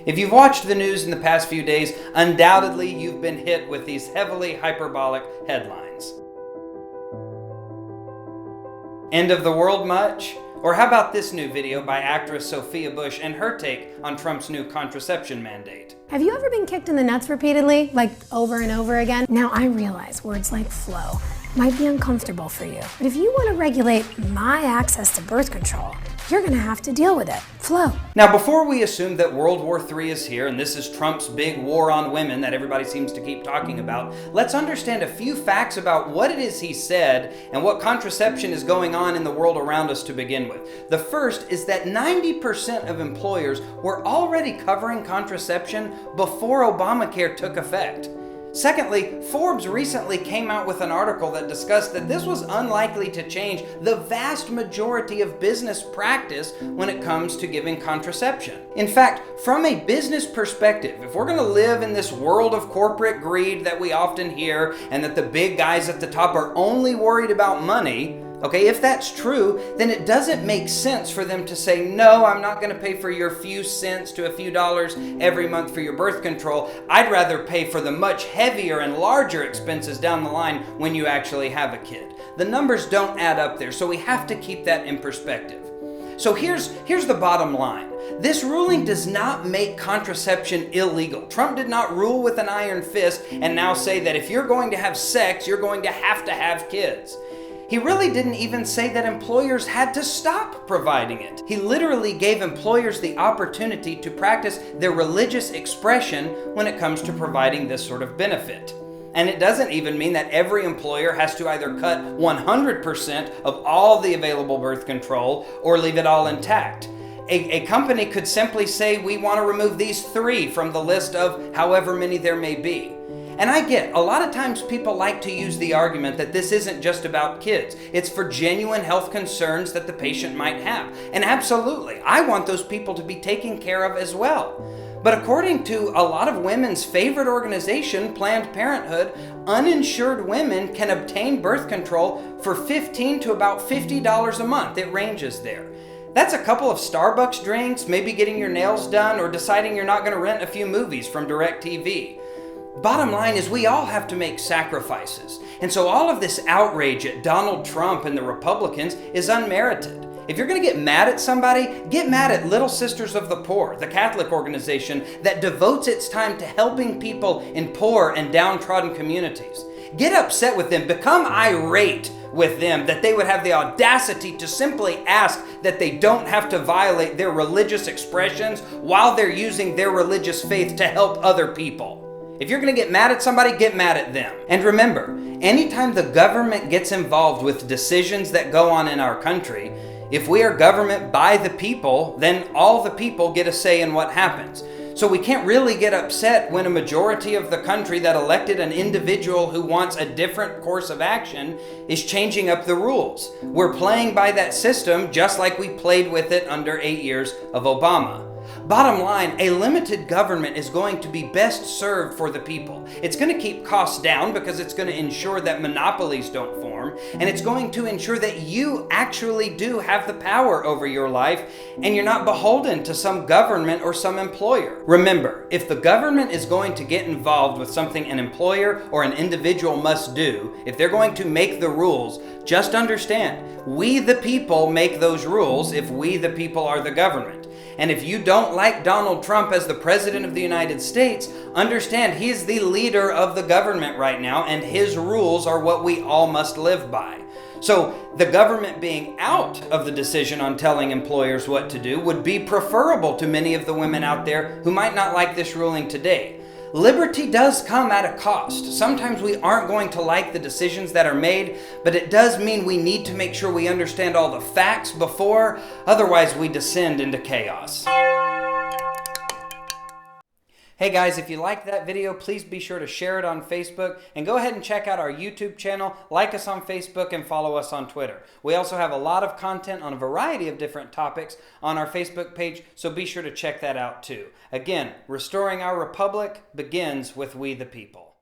If you've watched the news in the past few days, undoubtedly you've been hit with these heavily hyperbolic headlines. End of the world much? Or how about this new video by actress Sophia Bush and her take on Trump's new contraception mandate? Have you ever been kicked in the nuts repeatedly, like over and over again? Now I realize words like flow might be uncomfortable for you, but if you want to regulate my access to birth control, you're gonna have to deal with it. Flow. Now, before we assume that World War III is here and this is Trump's big war on women that everybody seems to keep talking about, let's understand a few facts about what it is he said and what contraception is going on in the world around us to begin with. The first is that 90% of employers were already covering contraception before Obamacare took effect. Secondly, Forbes recently came out with an article that discussed that this was unlikely to change the vast majority of business practice when it comes to giving contraception. In fact, from a business perspective, if we're going to live in this world of corporate greed that we often hear and that the big guys at the top are only worried about money, okay, if that's true, then it doesn't make sense for them to say, no, I'm not going to pay for your few cents to a few dollars every month for your birth control. I'd rather pay for the much heavier and larger expenses down the line when you actually have a kid. The numbers don't add up there, so we have to keep that in perspective. So here's the bottom line. This ruling does not make contraception illegal. Trump did not rule with an iron fist and now say that if you're going to have sex, you're going to have kids. He really didn't even say that employers had to stop providing it. He literally gave employers the opportunity to practice their religious expression when it comes to providing this sort of benefit. And it doesn't even mean that every employer has to either cut 100% of all the available birth control or leave it all intact. A company could simply say, we want to remove these 3 from the list of however many there may be. And I get, a lot of times people like to use the argument that this isn't just about kids. It's for genuine health concerns that the patient might have. And absolutely, I want those people to be taken care of as well. But according to a lot of women's favorite organization, Planned Parenthood, uninsured women can obtain birth control for $15 to about $50 a month. It ranges there. That's a couple of Starbucks drinks, maybe getting your nails done, or deciding you're not going to rent a few movies from DirecTV. Bottom line is we all have to make sacrifices. And so all of this outrage at Donald Trump and the Republicans is unmerited. If you're going to get mad at somebody, get mad at Little Sisters of the Poor, the Catholic organization that devotes its time to helping people in poor and downtrodden communities. Get upset with them, become irate with them that they would have the audacity to simply ask that they don't have to violate their religious expressions while they're using their religious faith to help other people. If you're going to get mad at somebody, get mad at them. And remember, anytime the government gets involved with decisions that go on in our country, if we are government by the people, then all the people get a say in what happens. So we can't really get upset when a majority of the country that elected an individual who wants a different course of action is changing up the rules. We're playing by that system just like we played with it under 8 years of Obama. Bottom line, a limited government is going to be best served for the people. It's going to keep costs down because it's going to ensure that monopolies don't form, and it's going to ensure that you actually do have the power over your life and you're not beholden to some government or some employer. Remember, if the government is going to get involved with something an employer or an individual must do, if they're going to make the rules, just understand, we the people make those rules if we the people are the government. And if you don't like Donald Trump as the President of the United States, understand he is the leader of the government right now, and his rules are what we all must live by. So the government being out of the decision on telling employers what to do would be preferable to many of the women out there who might not like this ruling today. Liberty does come at a cost. Sometimes we aren't going to like the decisions that are made, but it does mean we need to make sure we understand all the facts before, otherwise we descend into chaos. Hey guys, if you liked that video, please be sure to share it on Facebook and go ahead and check out our YouTube channel, like us on Facebook, and follow us on Twitter. We also have a lot of content on a variety of different topics on our Facebook page, so be sure to check that out too. Again, restoring our republic begins with we the people.